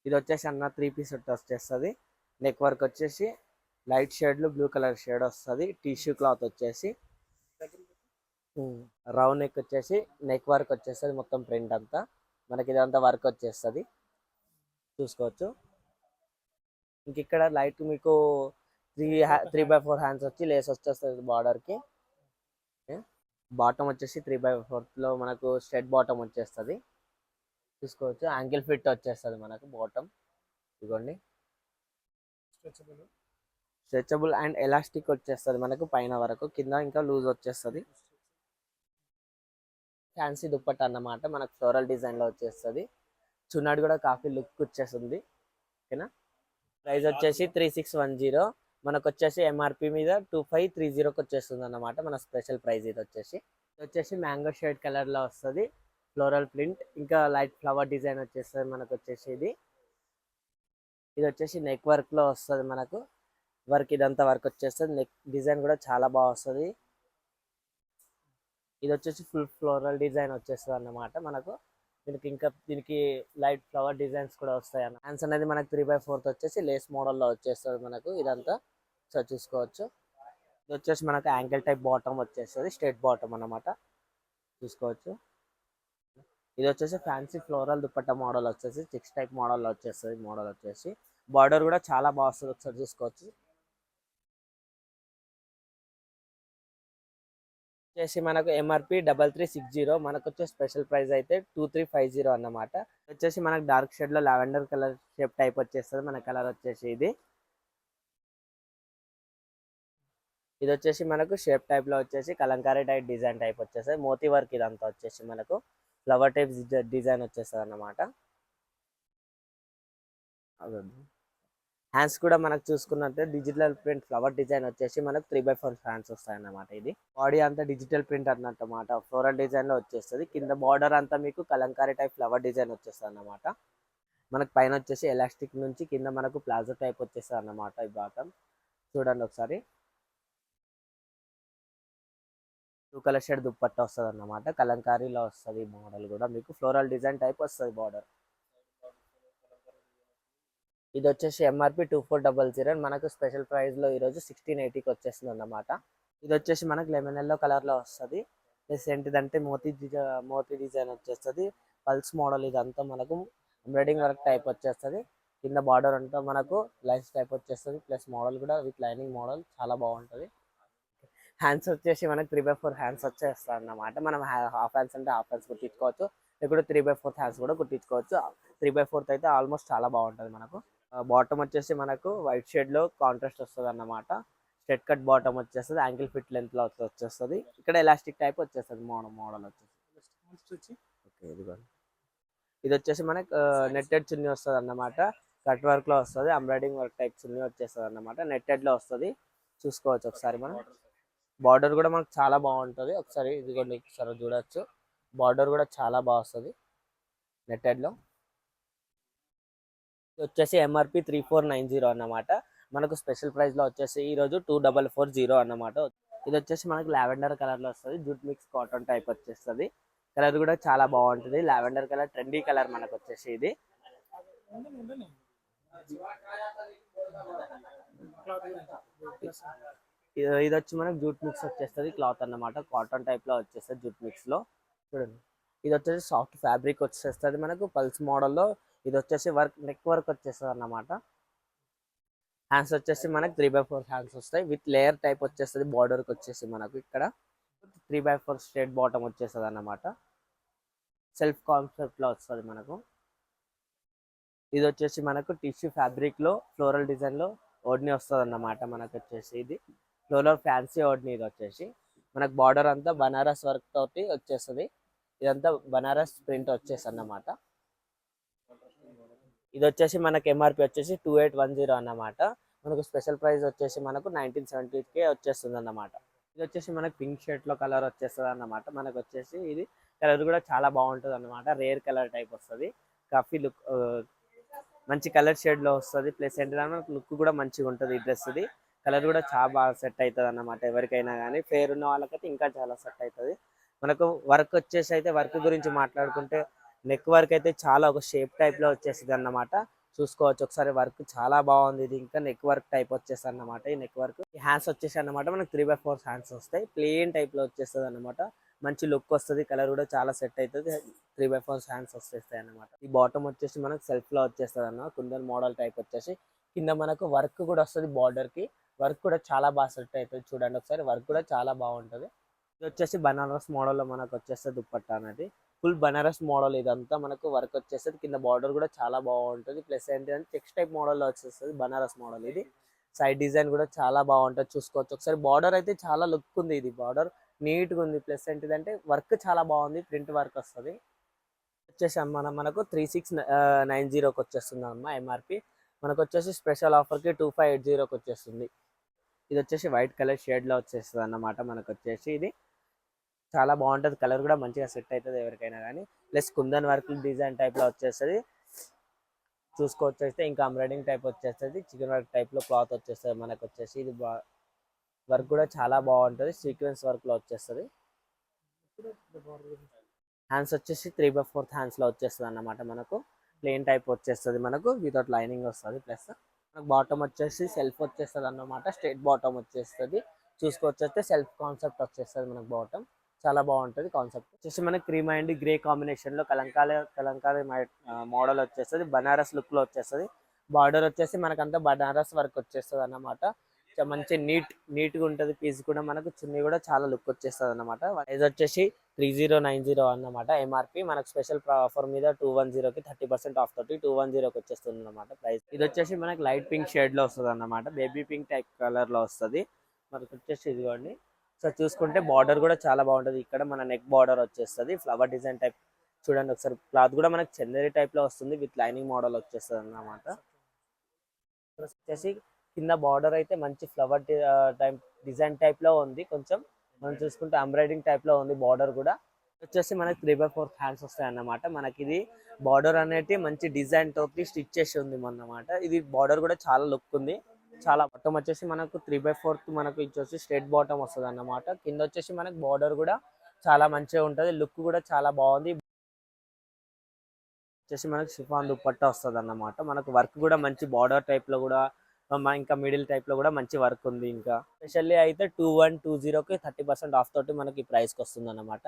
ఇది వచ్చేసి అన్న 3 పీస్ సెట్ వచ్చేస్తుంది. నెక్ వర్క్ వచ్చేసి లైట్ షేడ్లో బ్లూ కలర్ షేడ్ వస్తుంది. టిష్యూ క్లాత్ వచ్చేసి రౌండ్ నెక్ వచ్చేసి నెక్ వర్క్ వచ్చేస్తుంది. మొత్తం ప్రింట్ అంతా మనకి ఇదంతా వర్క్ వచ్చేస్తుంది చూసుకోవచ్చు. ఇంక ఇక్కడ లైట్ మీకు 3/4 హ్యాండ్స్ వచ్చి లేస్ వచ్చేస్తుంది బార్డర్కి. బాటమ్ వచ్చేసి 3/4లో మనకు స్ట్రెట్ బాటమ్ వచ్చేస్తుంది చూసుకోవచ్చు. యాంకిల్ ఫిట్ వచ్చేస్తుంది మనకు బాటమ్. ఇదిగోండి స్ట్రెచబుల్ అండ్ ఎలాస్టిక్ వచ్చేస్తుంది మనకు పైన వరకు, కింద ఇంకా లూజ్ వచ్చేస్తుంది. ఫ్యాన్సీ దుప్పట్ట అన్నమాట, మనకు ఫ్లోరల్ డిజైన్లో వచ్చేస్తుంది. చున్నాడు కూడా కాఫీ లుక్ వచ్చేస్తుంది. ఓకేనా. ప్రైస్ వచ్చేసి 3610. మనకు వచ్చేసి ఎంఆర్పి మీద 2530కి వచ్చేస్తుంది అన్నమాట. మన స్పెషల్ ప్రైస్ ఇది వచ్చేసి మ్యాంగో షేడ్ కలర్లో వస్తుంది. ఫ్లోరల్ ప్రింట్ ఇంకా లైట్ ఫ్లవర్ డిజైన్ వచ్చేస్తుంది మనకు వచ్చేసి. ఇది వచ్చేసి నెక్ వర్క్లో వస్తుంది మనకు. వర్క్ ఇదంతా వర్క్ వచ్చేస్తుంది. నెక్ డిజైన్ కూడా చాలా బాగా వస్తుంది. ఇది వచ్చేసి ఫుల్ ఫ్లోరల్ డిజైన్ వచ్చేస్తుంది అన్నమాట మనకు. దీనికి లైట్ ఫ్లవర్ డిజైన్స్ కూడా వస్తాయి అన్న. హ్యాండ్స్ అనేది మనకు 3/4 వచ్చేసి లేస్ మోడల్లో వచ్చేస్తుంది మనకు ఇదంతా. సో చూసుకోవచ్చు. ఇది వచ్చేసి మనకు యాంకిల్ టైప్ బాటమ్ వచ్చేస్తుంది, స్ట్రేట్ బాటమ్ అన్నమాట చూసుకోవచ్చు. ఇది వచ్చేసి ఫ్యాన్సీ ఫ్లోరల్ దుపట్టా మోడల్ వచ్చేసి చెక్స్ టైప్ మోడల్లో వచ్చేస్తుంది. మోడల్ వచ్చేసి బార్డర్ కూడా చాలా బాగా వస్తుంది, ఒకసారి చూసుకోవచ్చు. వచ్చేసి మనకు ఎంఆర్పి 3360. మనకు వచ్చే స్పెషల్ ప్రైస్ అయితే 2350 అన్నమాట. వచ్చేసి మనకు డార్క్ షేడ్ లో లావెండర్ కలర్ షేప్ టైప్ వచ్చేస్తుంది మన కలర్ వచ్చేసి. ఇది వచ్చేసి మనకు షేప్ టైప్ లో వచ్చేసి కలంకారీ టైప్ డిజైన్ టైప్ వచ్చేస్తుంది. మోతీ వర్క్ ఇదంతా వచ్చేసి మనకు ఫ్లవర్ టైప్ డిజైన్ వచ్చేస్తుంది అన్నమాట. హ్యాండ్స్ కూడా మనకు చూసుకున్నట్టే డిజిటల్ ప్రింట్ ఫ్లవర్ డిజైన్ వచ్చేసి మనకు 3/4 హ్యాండ్స్ వస్తాయి అన్నమాట. ఇది బాడీ అంతా డిజిటల్ ప్రింట్ అన్నమాట, ఫ్లోరల్ డిజైన్ లో వచ్చేస్తుంది. కింద బార్డర్ అంతా మీకు కలంకారీ టైప్ ఫ్లవర్ డిజైన్ వచ్చేస్తుంది అన్నమాట. మనకు పైన వచ్చేసి ఎలాస్టిక్ నుంచి కింద మనకు ప్లాజో టైప్ వచ్చేస్తుంది అన్నమాట. ఈ బాటమ్ చూడండి ఒకసారి. 2 కలర్ షేడ్ దుప్పట్ట వస్తుంది అన్నమాట. కలంకారీలో వస్తుంది మోడల్ కూడా మీకు ఫ్లోరల్ డిజైన్ టైప్ వస్తుంది బార్డర్. ఇది వచ్చేసి ఎంఆర్పి 2400. మనకు స్పెషల్ ప్రైస్ లో ఈరోజు 1680కి వచ్చేస్తుంది అన్నమాట. ఇది వచ్చేసి మనకు లెమన్ ఎల్లో కలర్ లో వస్తుంది. ప్లస్ ఏంటిదంటే మోతీ డిజైన్ వచ్చేస్తుంది. పల్స్ మోడల్ ఇదంతా మనకు ఎంబ్రాయిడింగ్ వర్క్ టైప్ వచ్చేస్తుంది. కింద బార్డర్ అంతా మనకు లైన్స్ టైప్ వచ్చేస్తుంది. ప్లస్ మోడల్ కూడా విత్ లైనింగ్ మోడల్ చాలా బాగుంటుంది. హ్యాండ్స్ వచ్చేసి మనకు 3/4 హ్యాండ్స్ వచ్చేస్తుంది అన్నమాట. మనం హాఫ్ హ్యాండ్స్ అంటే హాఫ్ హ్యాండ్స్ కుట్టించుకోవచ్చు, లేకపోతే 3/4 హ్యాండ్స్ కూడా కుట్టించుకోవచ్చు. 3/4 అయితే ఆల్మోస్ట్ చాలా బాగుంటుంది మనకు. బాటమ్ వచ్చేసి మనకు వైట్ షేడ్ లో కాంట్రాస్ట్ వస్తుంది అన్నమాట. స్ట్రెట్ కట్ బాటమ్ వచ్చేస్తుంది. యాంకిల్ ఫిట్ లెంత్ లో వచ్చేస్తుంది. ఇక్కడ ఎలాస్టిక్ టైప్ వచ్చేస్తుంది మోడల్ వచ్చేసి. ఓకే. ఇది వచ్చేసి మనకు నెట్టెడ్ చున్నీ వస్తుంది అన్నమాట. కట్ వర్క్ లో వస్తుంది. ఎంబ్రాయిడింగ్ వర్క్ టైప్ చున్నీ వచ్చేస్తుంది అన్నమాట. నెట్టెడ్ లో వస్తుంది చూసుకోవచ్చు ఒకసారి. మనం బార్డర్ కూడా మనకు చాలా బాగుంటుంది. ఒకసారి ఇదిగోండి ఒకసారి చూడొచ్చు. బార్డర్ కూడా చాలా బాగా వస్తుంది నెట్టెడ్ లో. వచ్చేసి ఎంఆర్పి 3490 అన్నమాట. మనకు స్పెషల్ ప్రైస్ లో వచ్చేసి ఈరోజు 2440 అన్నమాట. ఇది వచ్చేసి మనకు లావెండర్ కలర్ లో వస్తుంది. జూట్ మిక్స్ కాటన్ టైప్ వచ్చేస్తుంది. కలర్ కూడా చాలా బాగుంటుంది. లావెండర్ కలర్ ట్రెండీ కలర్ మనకు వచ్చేసి. ఇది వచ్చి మనకు జూట్ మిక్స్ వచ్చేస్తుంది క్లాత్ అన్నమాట. కాటన్ టైప్ లో వచ్చేస్తుంది జూట్ మిక్స్ లో. చూడండి ఇది వచ్చేసి సాఫ్ట్ ఫ్యాబ్రిక్ వచ్చేస్తుంది మనకు పల్స్ మోడల్లో. ఇది వచ్చేసి నెక్ వర్క్ వచ్చేస్తుంది అన్నమాట. హ్యాండ్స్ వచ్చేసి మనకు 3/4 హ్యాండ్స్ వస్తాయి. విత్ లేయర్ టైప్ వచ్చేస్తుంది. బార్డర్కి వచ్చేసి మనకు ఇక్కడ 3/4 స్ట్రేట్ బాటమ్ వచ్చేస్తుంది అన్నమాట. సెల్ఫ్ కాన్సెప్ట్ లో వస్తుంది మనకు. ఇది వచ్చేసి మనకు టిష్యూ ఫ్యాబ్రిక్ లో ఫ్లోరల్ డిజైన్ లో ఓడ్ని వస్తుంది అన్నమాట. మనకు వచ్చేసి ఇది ఫ్లోరల్ ఫ్యాన్సీ ఓడ్ని. ఇది వచ్చేసి మనకు బార్డర్ అంతా బనారస్ వర్క్ తోటి వచ్చేస్తుంది. ఇదంతా బనారస్ ప్రింట్ వచ్చేసి అన్నమాట. ఇది వచ్చేసి మనకు ఎంఆర్పి వచ్చేసి 2810 అన్నమాట. మనకు స్పెషల్ ప్రైస్ వచ్చేసి మనకు 1970కే వచ్చేస్తుంది అన్నమాట. ఇది వచ్చేసి మనకు పింక్ షర్ట్ లో కలర్ వచ్చేస్తుంది అన్నమాట. మనకు వచ్చేసి ఇది కలర్ కూడా చాలా బాగుంటుంది అన్నమాట. రేర్ కలర్ టైప్ వస్తుంది. కాఫీ లుక్ మంచి కలర్ షేడ్ లో వస్తుంది. ప్లస్ ఏంటంటే మనకు లుక్ కూడా మంచిగా ఉంటుంది. ఈ డ్రెస్ ఇది కలర్ కూడా చాలా బాగా సెట్ అవుతుంది అన్నమాట. ఎవరికైనా కానీ ఫేర్ ఉన్న వాళ్ళకైతే ఇంకా చాలా సెట్ అవుతుంది. మనకు వర్క్ వచ్చేసి అయితే వర్క్ గురించి మాట్లాడుకుంటే నెక్ వర్క్ అయితే చాలా ఒక షేప్ టైప్ లో వచ్చేస్తుంది అన్నమాట. చూసుకోవచ్చు ఒకసారి. వర్క్ చాలా బాగుంది. ఇది ఇంకా నెక్ వర్క్ టైప్ వచ్చేస్తుంది అన్నమాట. ఈ నెక్ వర్క్ ఈ హ్యాండ్స్ వచ్చేసి అన్నమాట మనకు 3/4 హ్యాండ్స్ వస్తాయి. ప్లెయిన్ టైప్ లో వచ్చేస్తుంది అన్నమాట. మంచి లుక్ వస్తుంది. కలర్ కూడా చాలా సెట్ అవుతుంది. 3/4 హ్యాండ్స్ వచ్చేస్తాయి అన్నమాట. ఈ బాటమ్ వచ్చేసి మనకు సెల్ఫ్ లో వచ్చేస్తుంది అన్న కుందన్ మోడల్ టైప్ వచ్చేసి. కింద మనకు వర్క్ కూడా వస్తుంది. బార్డర్ కి వర్క్ కూడా చాలా బాగా సెట్ అవుతుంది. చూడండి ఒకసారి, వర్క్ కూడా చాలా బాగుంటది. ఇది వచ్చేసి బనారస్ మోడల్ లో మనకు వచ్చేస్తుంది దుప్పట్టా అనేది. ఫుల్ బనారస్ మోడల్ ఇదంతా మనకు వర్క్ వచ్చేస్తుంది. కింద బార్డర్ కూడా చాలా బాగుంటుంది. ప్లస్ ఏంటంటే చెక్స్ టైప్ మోడల్ లో వచ్చేస్తుంది బనారస్ మోడల్ ఇది. సైడ్ డిజైన్ కూడా చాలా బాగుంటుంది. చూసుకోవచ్చు ఒకసారి. బార్డర్ అయితే చాలా లుక్ ఉంది. ఇది బార్డర్ నీట్ గా ఉంది. ప్లస్ ఏంటిదంటే వర్క్ చాలా బాగుంది. ప్రింట్ వర్క్ వస్తుంది. వచ్చేసి మనకు 3690కి వచ్చేస్తుంది అమ్మ ఎంఆర్పి. మనకు వచ్చేసి స్పెషల్ ఆఫర్ కి 2580కి వచ్చేస్తుంది. ఇది వచ్చేసి వైట్ కలర్ షేడ్ లో వచ్చేస్తుంది అన్నమాట. మనకు వచ్చేసి ఇది చాలా బాగుంటుంది. కలర్ కూడా మంచిగా సెట్ అవుతుంది ఎవరికైనా కానీ. Plus kundan work design type లో వచ్చేస్తుంది. చూసుకోవచ్చైతే ఇంకా ఎంబ్రాయిడింగ్ టైప్ వచ్చేస్తుంది. చికెన్ వర్క్ టైప్ లో క్లాత్ వచ్చేస్తుంది మనకు వచ్చేసి. ఇది వర్క్ కూడా చాలా బాగుంటుంది. సీక్వెన్స్ వర్క్ లో వచ్చేస్తుంది. హ్యాండ్స్ వచ్చేసి 3/4 హ్యాండ్స్ లో వచ్చేస్తుంది అన్నమాట. మనకు ప్లెయిన్ టైప్ వచ్చేస్తుంది. మనకు వితౌట్ లైనింగ్ వస్తుంది. ప్లస్ మనకు బాటమ్ వచ్చేసి సెల్ఫ్ వచ్చేస్తుంది అన్నమాట. స్ట్రైట్ బాటమ్ వచ్చేస్తుంది. చూసుకోవచ్చైతే సెల్ఫ్ కాన్సెప్ట్ వచ్చేస్తుంది మనకు బాటమ్. చాలా బాగుంటుంది కాన్సెప్ట్. వచ్చేసి మనకి క్రీమ్ అండ్ గ్రే కాంబినేషన్ లో కలంకారీ మోడల్ వచ్చేస్తుంది. బనారస్ లుక్ లో వచ్చేస్తుంది. బార్డర్ వచ్చేసి మనకంతా బనారస్ వర్క్ వచ్చేస్తుంది అన్నమాట. మంచి నీట్ గా ఉంటుంది. పీస్ కూడా మనకు చున్నీ కూడా చాలా లుక్ వచ్చేస్తుంది అన్నమాట. ఇది వచ్చేసి 3090 అన్నమాట ఎంఆర్పి. మనకు స్పెషల్ ఆఫర్ మీద 210కి 30% ఆఫ్ తోటి 210కి వచ్చేస్తుంది అన్నమాట ప్రైస్. ఇది వచ్చేసి మనకి లైట్ పింక్ షేడ్ లో వస్తుంది అన్నమాట. బేబీ పింక్ టైప్ కలర్ లో వస్తుంది. మనకు వచ్చేసి ఇదిగోండి. సో చూసుకుంటే బార్డర్ కూడా చాలా బాగుంటుంది. ఇక్కడ మన నెక్ బార్డర్ వచ్చేస్తుంది ఫ్లవర్ డిజైన్ టైప్. చూడండి ఒకసారి. క్లాత్ కూడా మనకి చందేరి టైప్ లో వస్తుంది. విత్ లైనింగ్ మోడల్ వచ్చేస్తుంది అన్నమాట. వచ్చేసి కింద బార్డర్ అయితే మంచి ఫ్లవర్ టైప్ డిజైన్ టైప్ లో ఉంది. కొంచెం మనం చూసుకుంటే ఎంబ్రాయిడింగ్ టైప్ లో ఉంది బార్డర్ కూడా. వచ్చేసి మనకి 3/4 హ్యాండ్స్ వస్తాయి అన్నమాట. మనకి ఇది బార్డర్ అనేది మంచి డిజైన్ తోటి స్టిచ్ చేసి ఉంది అన్నమాట. ఇది బార్డర్ కూడా చాలా లుక్ ఉంది. చాలా బాటమ్ వచ్చేసి మనకు 3/4 మనకు ఇచ్చేసి స్ట్రైట్ బాటమ్ వస్తుంది అన్నమాట. కింద వచ్చేసి మనకి బార్డర్ కూడా చాలా మంచిగా ఉంటుంది. లుక్ కూడా చాలా బాగుంది. వచ్చేసి మనకి షిఫాన్ దుపట్టా వస్తుంది అన్నమాట. మనకు వర్క్ కూడా మంచి బార్డర్ టైప్ లో కూడా ఇంకా మిడిల్ టైప్ లో కూడా మంచి వర్క్ ఉంది. ఇంకా స్పెషల్లీ అయితే 2120కి 30% ఆఫ్ తోటి మనకి ప్రైస్ కి వస్తుంది అన్నమాట.